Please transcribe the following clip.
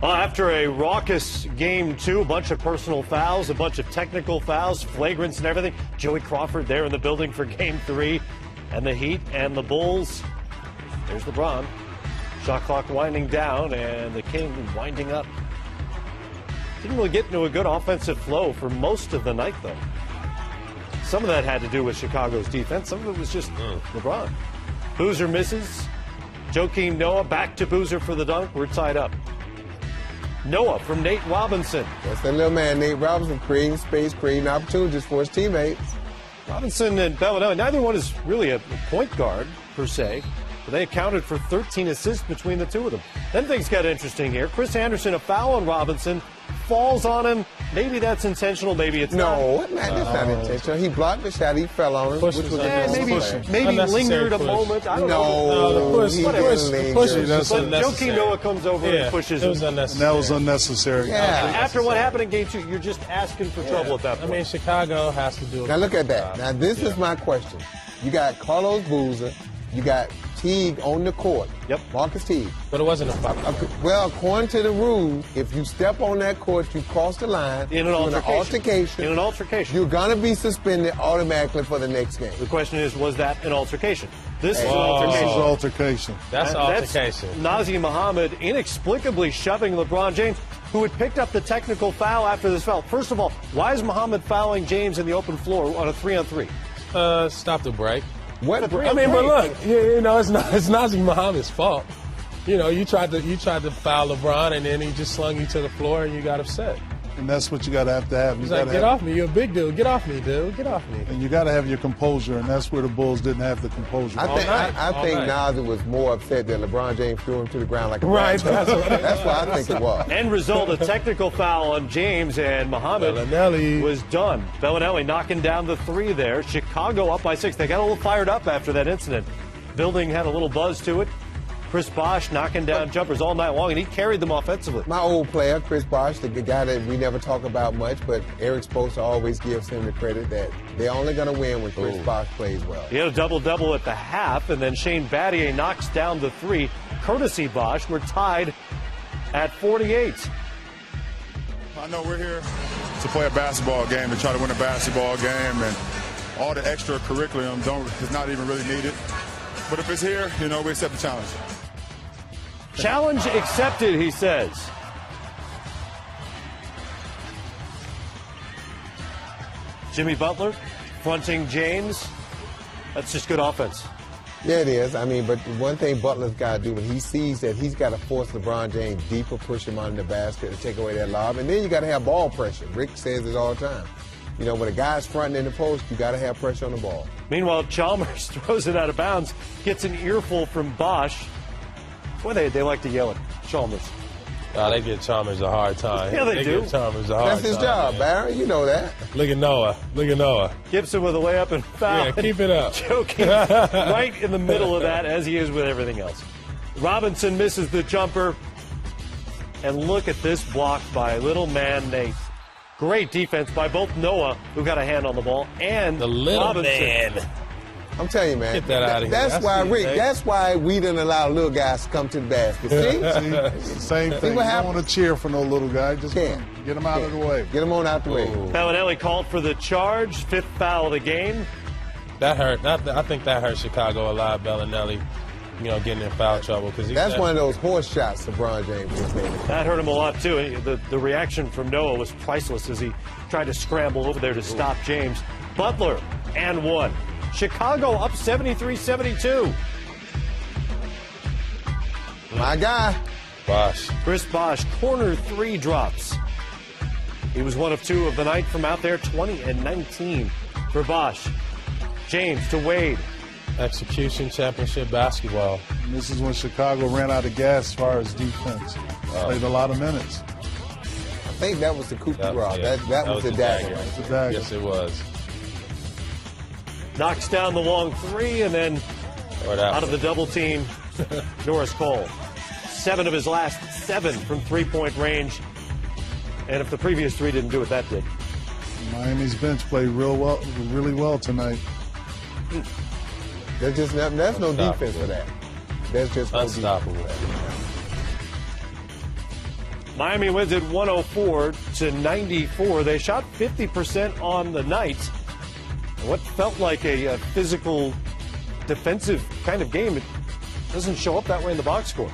After a raucous game 2, a bunch of personal fouls, a bunch of technical fouls, flagrants and everything. Joey Crawford there in the building for game 3. And the Heat and the Bulls. There's LeBron. Shot clock winding down and the King winding up. Didn't really get into a good offensive flow for most of the night, though. Some of that had to do with Chicago's defense. Some of it was just LeBron. Boozer misses. Joakim Noah back to Boozer for the dunk. We're tied up. Noah from Nate Robinson. That's that little man, Nate Robinson, creating space, creating opportunities for his teammates. Robinson and Bellinelli, neither one is really a point guard, per se. But they accounted for 13 assists between the two of them. Then things got interesting here. Chris Anderson, a foul on Robinson, falls on him. Maybe that's intentional, maybe it's not. No, that's not intentional. He blocked the shot, he fell on him. Push Which was maybe lingered a moment. I don't know. The push. But Joakim Noah comes over and pushes him. And that was unnecessary. Yeah. After what happened in game 2, you're just asking for trouble at that point. I mean, Chicago has to do it. Now look at that. Now this is my question. You got Carlos Boozer, you got Teague on the court. Yep. Marcus Teague. But it wasn't a foul. Well, according to the rules, if you step on that court, you cross the line. In an altercation. You're going to be suspended automatically for the next game. The question is, was that an altercation? This is an This altercation. is altercation. That's altercation. Nazr Mohammed inexplicably shoving LeBron James, who had picked up the technical foul after this foul. First of all, why is Mohammed fouling James in the open floor on a 3-on-3? Stop the break. What? I mean, but look, you know, it's Nazr Mohammed's fault. You know, you tried to foul LeBron, and then he just slung you to the floor, and you got upset. And that's what you got to have. He's like, get off me. You're a big dude. Get off me, dude. Get off me. And you got to have your composure, and that's where the Bulls didn't have the composure. I think Nazr was more upset that LeBron James threw him to the ground like a Right. That's what I think it was. End result, a technical foul on James, and Mohammed Bellinelli was done. Bellinelli knocking down the 3 there. Chicago up by 6. They got a little fired up after that incident. Building had a little buzz to it. Chris Bosh knocking down jumpers all night long, and he carried them offensively. My old player, Chris Bosh, the guy that we never talk about much, but Eric Spoelstra always gives him the credit that they're only going to win when Chris Bosh plays well. He had a double-double at the half, and then Shane Battier knocks down the 3. Courtesy Bosh, we're tied at 48. I know we're here to play a basketball game, to try to win a basketball game, and all the extra curriculum is not even really needed. But if it's here, you know, we accept the challenge. Challenge accepted, he says. Jimmy Butler fronting James. That's just good offense. Yeah, it is. I mean, but one thing Butler's got to do when he sees that he's got to force LeBron James deeper, push him under the basket to take away that lob. And then you got to have ball pressure. Rick says it all the time. You know, when a guy's fronting in the post, you got to have pressure on the ball. Meanwhile, Chalmers throws it out of bounds, gets an earful from Bosh. Boy, they like to yell at Chalmers. They give Chalmers a hard time. Yeah, they do. Give Chalmers a hard That's his time, job, man. Barry. You know that. Look at Noah. Gibson with a layup and foul. Yeah, keep it up. Joking right in the middle of that, as he is with everything else. Robinson misses the jumper. And look at this block by little man Nate. Great defense by both Noah, who got a hand on the ball, and The little Robinson. man. I'm telling you, man. Get that out of here. That's why, Rick, it, that's why we didn't allow little guys to come to the basket. See? It's the same thing. You what don't happened? want to cheer for no little guy. Just get him out of the way. Get him on out the way. Bellinelli called for the charge, 5th foul of the game. That hurt. I think that hurt Chicago a lot, Bellinelli, you know, getting in foul trouble. That's one of those horse shots LeBron James was making. That hurt him a lot, too. The reaction from Noah was priceless as he tried to scramble over there to stop James. Butler, and 1. Chicago up 73-72. My guy. Bosh. Chris Bosh, corner 3 drops. He was 1 of 2 of the night from out there, 20 and 19 for Bosh. James to Wade. Execution championship basketball. And this is when Chicago ran out of gas as far as defense. Played a lot of minutes. I think that was the coup de grace. That was the dagger. Yes, it was. Knocks down the long 3, and then out of the double team, Norris Cole. 7 of his last 7 from 3-point range. And if the previous 3 didn't do it, that did. Miami's bench played really well tonight. There's no defense for that. There's just no unstoppable. defense for that. Miami wins it 104-94. They shot 50% on the night. What felt like a physical, defensive kind of game, it doesn't show up that way in the box score.